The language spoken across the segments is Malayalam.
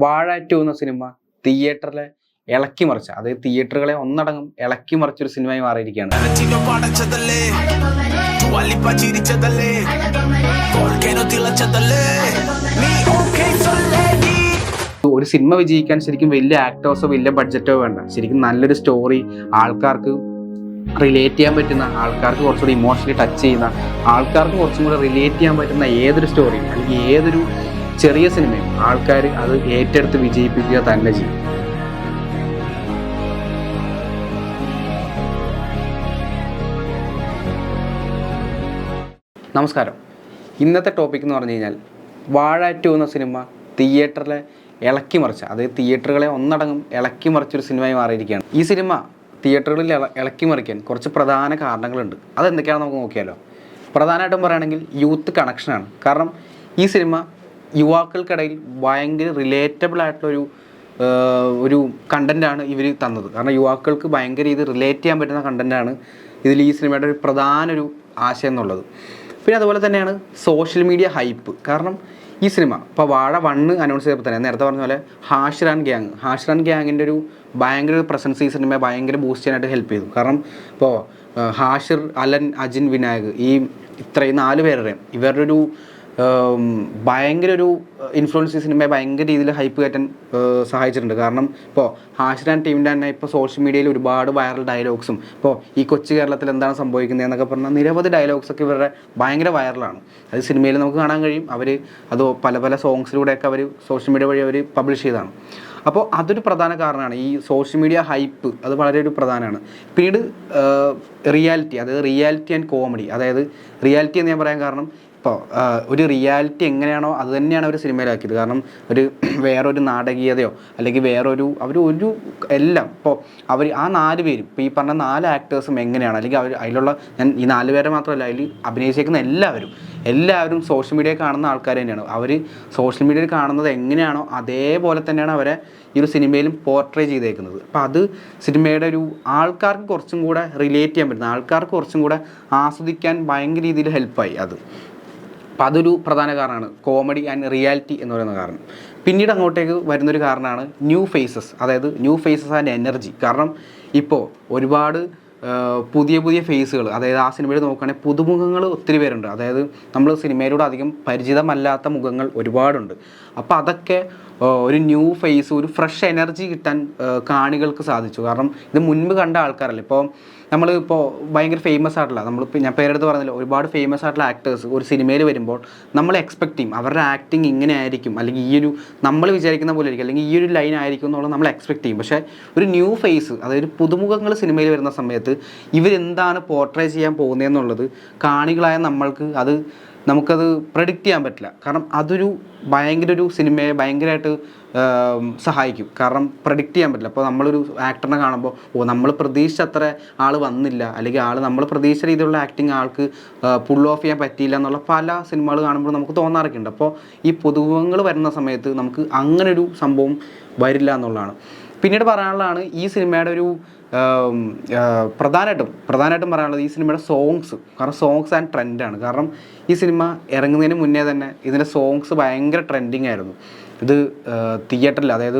വാഴ 2 എന്ന സിനിമ തിയേറ്ററിലെ ഇളക്കി മറിച്ച, അതായത് തിയേറ്ററുകളെ ഒന്നടങ്കം ഇളക്കി മറിച്ചൊരു സിനിമയായി മാറിയിരിക്കുകയാണ്. ഒരു സിനിമ വിജയിക്കാൻ ശരിക്കും വലിയ ആക്ടേഴ്സോ വലിയ ബഡ്ജറ്റോ വേണ്ട. ശരിക്കും നല്ലൊരു സ്റ്റോറി, ആൾക്കാർക്ക് റിലേറ്റ് ചെയ്യാൻ പറ്റുന്ന, ആൾക്കാർക്ക് കുറച്ചുകൂടി ഇമോഷണലി ടച്ച് ചെയ്യുന്ന, ആൾക്കാർക്ക് കുറച്ചും കൂടെ റിലേറ്റ് ചെയ്യാൻ പറ്റുന്ന ഏതൊരു സ്റ്റോറിയും അല്ലെങ്കിൽ ഏതൊരു ചെറിയ സിനിമയും ആൾക്കാർ അത് ഏറ്റെടുത്ത് വിജയിപ്പിക്കുക തന്നെ ചെയ്യും. നമസ്കാരം. ഇന്നത്തെ ടോപ്പിക് എന്ന് പറഞ്ഞു കഴിഞ്ഞാൽ വാഴ 2 എന്ന സിനിമ തിയേറ്ററിലെ ഇളക്കി മറിച്ച, അതായത് തിയേറ്ററുകളെ ഒന്നടങ്കം ഇളക്കി മറിച്ചൊരു സിനിമയായി മാറിയിരിക്കുകയാണ്. ഈ സിനിമ തിയേറ്ററുകളിൽ ഇളക്കി മറിക്കാൻ കുറച്ച് പ്രധാന കാരണങ്ങളുണ്ട്. അതെന്തൊക്കെയാണെന്ന് നമുക്ക് നോക്കിയാലോ. പ്രധാനമായിട്ടും പറയുകയാണെങ്കിൽ യൂത്ത് കണക്ഷനാണ്. കാരണം ഈ സിനിമ യുവാക്കൾക്കിടയിൽ ഭയങ്കര റിലേറ്റബിൾ ആയിട്ടുള്ളൊരു ഒരു കണ്ടൻറ്റാണ് ഇവർ തന്നത്. കാരണം യുവാക്കൾക്ക് ഭയങ്കര ഇത് റിലേറ്റ് ചെയ്യാൻ പറ്റുന്ന കണ്ടൻറ്റാണ് ഇതിൽ ഈ സിനിമയുടെ ഒരു പ്രധാന ഒരു ആശയം എന്നുള്ളത്. പിന്നെ അതുപോലെ തന്നെയാണ് സോഷ്യൽ മീഡിയ ഹൈപ്പ്. കാരണം ഈ സിനിമ ഇപ്പോൾ വാഴ 1 അനൗൺസ് ചെയ്തപ്പോൾ തന്നെ നേരത്തെ പറഞ്ഞ പോലെ ഹാഷിറാൻ ഗ്യാങ്ങിൻ്റെ ഒരു ഭയങ്കര ഒരു പ്രസൻസ് ഈ സിനിമയെ ഭയങ്കര ബൂസ്റ്റ് ചെയ്യാനായിട്ട് ഹെൽപ്പ് ചെയ്തു. കാരണം ഇപ്പോൾ ഹാഷിർ, അലൻ, അജിൻ, വിനായക്, ഈ ഇത്രയും 4 പേരുടെയും ഇവരുടെ ഒരു ഭയങ്കര ഒരു ഇൻഫ്ലുവൻസ് ഈ സിനിമയെ ഭയങ്കര രീതിയിൽ ഹൈപ്പ് കയറ്റാൻ സഹായിച്ചിട്ടുണ്ട്. കാരണം ഇപ്പോൾ ഹാഷിറാൻ ടീമിൻ്റെ തന്നെ ഇപ്പോൾ സോഷ്യൽ മീഡിയയിൽ ഒരുപാട് വൈറൽ ഡയലോഗ്സും, ഇപ്പോൾ ഈ കൊച്ചു കേരളത്തിൽ എന്താണ് സംഭവിക്കുന്നത് എന്നൊക്കെ പറഞ്ഞാൽ നിരവധി ഡയലോഗ്സൊക്കെ ഇവരുടെ ഭയങ്കര വൈറലാണ്. അത് സിനിമയിൽ നമുക്ക് കാണാൻ കഴിയും. അത് പല സോങ്സിലൂടെയൊക്കെ അവർ സോഷ്യൽ മീഡിയ വഴി അവർ പബ്ലിഷ് ചെയ്തതാണ്. അപ്പോൾ അതൊരു പ്രധാന കാരണമാണ്. ഈ സോഷ്യൽ മീഡിയ ഹൈപ്പ് അത് വളരെ ഒരു പ്രധാനമാണ്. പിന്നീട് റിയാലിറ്റി, അതായത് റിയാലിറ്റി ആൻഡ് കോമഡി. അതായത് റിയാലിറ്റി എന്ന് ഞാൻ പറയാൻ കാരണം ഇപ്പോൾ ഒരു റിയാലിറ്റി എങ്ങനെയാണോ അത് തന്നെയാണ് അവർ സിനിമയിലാക്കിയത്. കാരണം വേറൊരു നാടകീയതയോ അല്ലെങ്കിൽ ഒരു എല്ലാം ഇപ്പോൾ ആ 4 പേരും, ഇപ്പോൾ ഈ പറഞ്ഞ 4 ആക്ടേഴ്സും എങ്ങനെയാണ്, അല്ലെങ്കിൽ അതിലുള്ള ഞാൻ ഈ 4 പേരെ മാത്രമല്ല, അതിൽ അഭിനയിച്ചേക്കുന്ന എല്ലാവരും സോഷ്യൽ മീഡിയയിൽ കാണുന്ന ആൾക്കാർ തന്നെയാണ്. അവർ സോഷ്യൽ മീഡിയയിൽ കാണുന്നത് എങ്ങനെയാണോ അതേപോലെ തന്നെയാണ് അവരെ ഈ ഒരു സിനിമയിലും പോർട്രേ ചെയ്തേക്കുന്നത്. അപ്പോൾ അത് സിനിമയുടെ ഒരു ആൾക്കാർക്ക് കുറച്ചും കൂടെ റിലേറ്റ് ചെയ്യാൻ പറ്റുന്ന, ആൾക്കാർക്ക് കുറച്ചും കൂടെ ആസ്വദിക്കാൻ ഭയങ്കര രീതിയിൽ ഹെൽപ്പായി അത്. അപ്പോൾ അതൊരു പ്രധാന കാരണമാണ്, കോമഡി ആൻഡ് റിയാലിറ്റി എന്ന് പറയുന്ന കാരണം. പിന്നീട് അങ്ങോട്ടേക്ക് വരുന്നൊരു കാരണമാണ് ന്യൂ ഫേസസ്, അതായത് ന്യൂ ഫേസസ് ആൻഡ് എനർജി. കാരണം ഇപ്പോൾ ഒരുപാട് പുതിയ ഫേസുകൾ, അതായത് ആ സിനിമയിൽ നോക്കുകയാണെങ്കിൽ പുതുമുഖങ്ങൾ ഒത്തിരി പേരുണ്ട്. അതായത് നമ്മൾ സിനിമയിലൂടെ അധികം പരിചിതമല്ലാത്ത മുഖങ്ങൾ ഒരുപാടുണ്ട്. അപ്പോൾ അതൊക്കെ ഒരു ന്യൂ ഫേസ്, ഒരു ഫ്രഷ് എനർജി കിട്ടാൻ കാണികൾക്ക് സാധിച്ചു. കാരണം ഇത് മുൻപ് കണ്ട ആൾക്കാരല്ല. ഇപ്പോൾ ഭയങ്കര ഫേമസ് ആയിട്ടുള്ള, ഞാൻ പേരെടുത്ത് പറഞ്ഞില്ല, ഒരുപാട് ഫേമസ് ആയിട്ടുള്ള ആക്ടേഴ്സ് ഒരു സിനിമയിൽ വരുമ്പോൾ നമ്മൾ എക്സ്പെക്ട് ചെയ്യും അവരുടെ ആക്ടിങ് ഇങ്ങനെ ആയിരിക്കും, അല്ലെങ്കിൽ ഈ ഒരു നമ്മൾ വിചാരിക്കുന്ന പോലെ ആയിരിക്കും, അല്ലെങ്കിൽ ഈ ഒരു ലൈൻ ആയിരിക്കും എന്നുള്ളത് നമ്മൾ എക്സ്പെക്ട് ചെയ്യും. പക്ഷേ ഒരു ന്യൂ ഫേസ്, അതായത് പുതുമുഖങ്ങൾ സിനിമയിൽ വരുന്ന സമയത്ത് ഇവരെന്താണ് പോർട്രേ ചെയ്യാൻ പോകുന്നതെന്നുള്ളത് കാണികളായ നമുക്കത് പ്രെഡിക്റ്റ് ചെയ്യാൻ പറ്റില്ല. കാരണം അതൊരു ഭയങ്കര ഒരു സിനിമയെ ഭയങ്കരമായിട്ട് സഹായിക്കും. കാരണം പ്രെഡിക്റ്റ് ചെയ്യാൻ പറ്റില്ല. അപ്പോൾ നമ്മളൊരു ആക്ടറിനെ കാണുമ്പോൾ നമ്മൾ പ്രതീക്ഷിച്ച അത്ര ആൾ വന്നില്ല, അല്ലെങ്കിൽ നമ്മൾ പ്രതീക്ഷിച്ച രീതിയിലുള്ള ആക്ടിങ് ആൾക്ക് പുൾ ഓഫ് ചെയ്യാൻ പറ്റിയില്ല എന്നുള്ള പല സിനിമകൾ കാണുമ്പോൾ നമുക്ക് തോന്നാറൊക്കെ ഉണ്ട്. അപ്പോൾ ഈ പുതുമുഖങ്ങൾ വരുന്ന സമയത്ത് നമുക്ക് അങ്ങനൊരു സംഭവം വരില്ല എന്നുള്ളതാണ്. പിന്നീട് പറയാനുള്ളതാണ് ഈ സിനിമയുടെ ഒരു പ്രധാനമായിട്ടും പറയാനുള്ളത് ഈ സിനിമയുടെ സോങ്സ്. കാരണം സോങ്സ് ആൻഡ് ട്രെൻഡാണ്. കാരണം ഈ സിനിമ ഇറങ്ങുന്നതിന് മുന്നേ തന്നെ ഇതിൻ്റെ സോങ്സ് ഭയങ്കര ട്രെൻഡിങ് ആയിരുന്നു. ഇത് തിയേറ്ററിൽ, അതായത്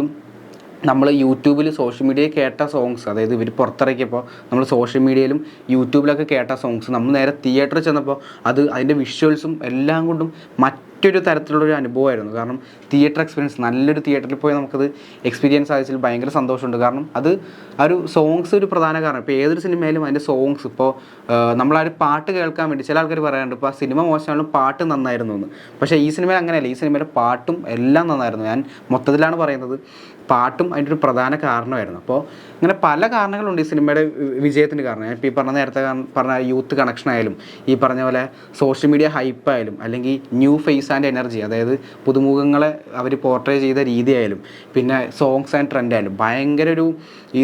നമ്മൾ യൂട്യൂബിൽ സോഷ്യൽ മീഡിയയിൽ കേട്ട സോങ്സ്, അതായത് ഇവർ പുറത്തിറക്കിയപ്പോൾ നമ്മൾ സോഷ്യൽ മീഡിയയിലും യൂട്യൂബിലൊക്കെ കേട്ട സോങ്സ് നമ്മൾ നേരെ തിയേറ്ററിൽ ചെന്നപ്പോൾ അതിൻ്റെ വിഷ്വൽസും എല്ലാം കൊണ്ടും മറ്റൊരു തരത്തിലുള്ളൊരു അനുഭവമായിരുന്നു. കാരണം തിയേറ്റർ എക്സ്പീരിയൻസ്, നല്ലൊരു തിയേറ്ററിൽ പോയി നമുക്കത് എക്സ്പീരിയൻസ് സാധിച്ചതിൽ ഭയങ്കര സന്തോഷമുണ്ട്. കാരണം ആ ഒരു സോങ്സ് ഒരു പ്രധാന കാരണം. ഇപ്പോൾ ഏതൊരു സിനിമയിലും അതിൻ്റെ സോങ്സ്, ഇപ്പോൾ നമ്മളൊരു പാട്ട് കേൾക്കാൻ വേണ്ടി ചില ആൾക്കാർ പറയാറുണ്ട് ഇപ്പോൾ ആ സിനിമ മോശമാണെങ്കിലും പാട്ട് നന്നായിരുന്നു എന്ന്. പക്ഷേ ഈ സിനിമയിൽ അങ്ങനെയല്ല. ഈ സിനിമയിലെ പാട്ടും എല്ലാം നന്നായിരുന്നു. ഞാൻ മൊത്തത്തിലാണ് പറയുന്നത്. പാട്ടും അതിൻ്റെ ഒരു പ്രധാന കാരണമായിരുന്നു. അപ്പോൾ ഇങ്ങനെ പല കാരണങ്ങളുണ്ട് ഈ സിനിമയുടെ വിജയത്തിന് കാരണം. ഞാൻ ഇപ്പോൾ ഈ നേരത്തെ പറഞ്ഞ യൂത്ത് കണക്ഷൻ ആയാലും, ഈ പറഞ്ഞ പോലെ സോഷ്യൽ മീഡിയ ഹൈപ്പായാലും, അല്ലെങ്കിൽ ന്യൂ ഫേസ് ആൻഡ് എനർജി, അതായത് പുതുമുഖങ്ങളെ അവർ പോർട്രേ ചെയ്ത രീതിയായാലും, പിന്നെ സോങ്സ് ആൻഡ് ട്രെൻഡ് ആയാലും ഭയങ്കര ഒരു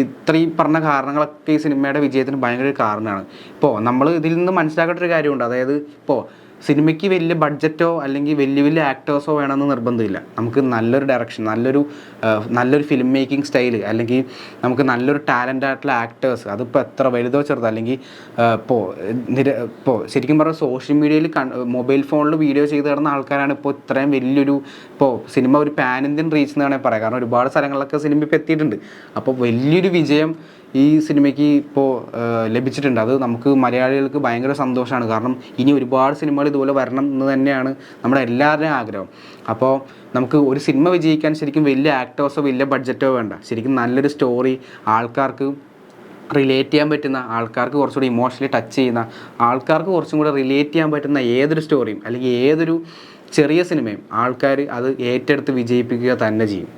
ഇത്രയും പറഞ്ഞ കാരണങ്ങളൊക്കെ ഈ സിനിമയുടെ വിജയത്തിന് ഭയങ്കര ഒരു കാരണമാണ്. ഇപ്പോൾ നമ്മൾ ഇതിൽ നിന്ന് മനസ്സിലാക്കേണ്ട ഒരു കാര്യമുണ്ട്. അതായത് ഇപ്പോൾ സിനിമയ്ക്ക് വലിയ ബഡ്ജറ്റോ അല്ലെങ്കിൽ വലിയ വലിയ ആക്ടേഴ്സോ വേണമെന്ന് നിർബന്ധമില്ല. നമുക്ക് നല്ലൊരു ഡയറക്ഷൻ, നല്ലൊരു ഫിലിം മേക്കിംഗ് സ്റ്റൈല്, അല്ലെങ്കിൽ നമുക്ക് നല്ലൊരു ടാലൻ്റ് ആയിട്ടുള്ള ആക്ടേഴ്സ്, അതിപ്പോൾ എത്ര വലുതോ ചെറുതോ, അല്ലെങ്കിൽ ഇപ്പോൾ ശരിക്കും പറഞ്ഞാൽ സോഷ്യൽ മീഡിയയിൽ മൊബൈൽ ഫോണിൽ വീഡിയോ ചെയ്ത് കിടന്ന ആൾക്കാരാണ് ഇപ്പോൾ ഇത്രയും വലിയൊരു സിനിമ ഒരു പാൻ ഇന്ത്യൻ റീച്ച് എന്ന് വേണമെങ്കിൽ പറയാം. കാരണം ഒരുപാട് സ്ഥലങ്ങളിലൊക്കെ സിനിമ ഇപ്പോൾ എത്തിയിട്ടുണ്ട്. അപ്പോൾ വലിയൊരു വിജയം ഈ സിനിമയ്ക്ക് ഇപ്പോൾ ലഭിച്ചിട്ടുണ്ട്. അത് നമുക്ക് മലയാളികൾക്ക് ഭയങ്കര സന്തോഷമാണ്. കാരണം ഇനി ഒരുപാട് സിനിമകൾ ഇതുപോലെ വരണം എന്ന് തന്നെയാണ് നമ്മുടെ എല്ലാവരുടെയും ആഗ്രഹം. അപ്പോൾ നമുക്ക് ഒരു സിനിമ വിജയിക്കാൻ ശരിക്കും വലിയ ആക്ടേഴ്സോ വലിയ ബഡ്ജറ്റോ വേണ്ട. ശരിക്കും നല്ലൊരു സ്റ്റോറി, ആൾക്കാർക്ക് റിലേറ്റ് ചെയ്യാൻ പറ്റുന്ന, ആൾക്കാർക്ക് കുറച്ചുകൂടി ഇമോഷണലി ടച്ച് ചെയ്യുന്ന, ആൾക്കാർക്ക് കുറച്ചും കൂടി റിലേറ്റ് ചെയ്യാൻ പറ്റുന്ന ഏതൊരു സ്റ്റോറിയും അല്ലെങ്കിൽ ഏതൊരു ചെറിയ സിനിമയും ആൾക്കാർ അത് ഏറ്റെടുത്ത് വിജയിപ്പിക്കുക തന്നെ ചെയ്യും.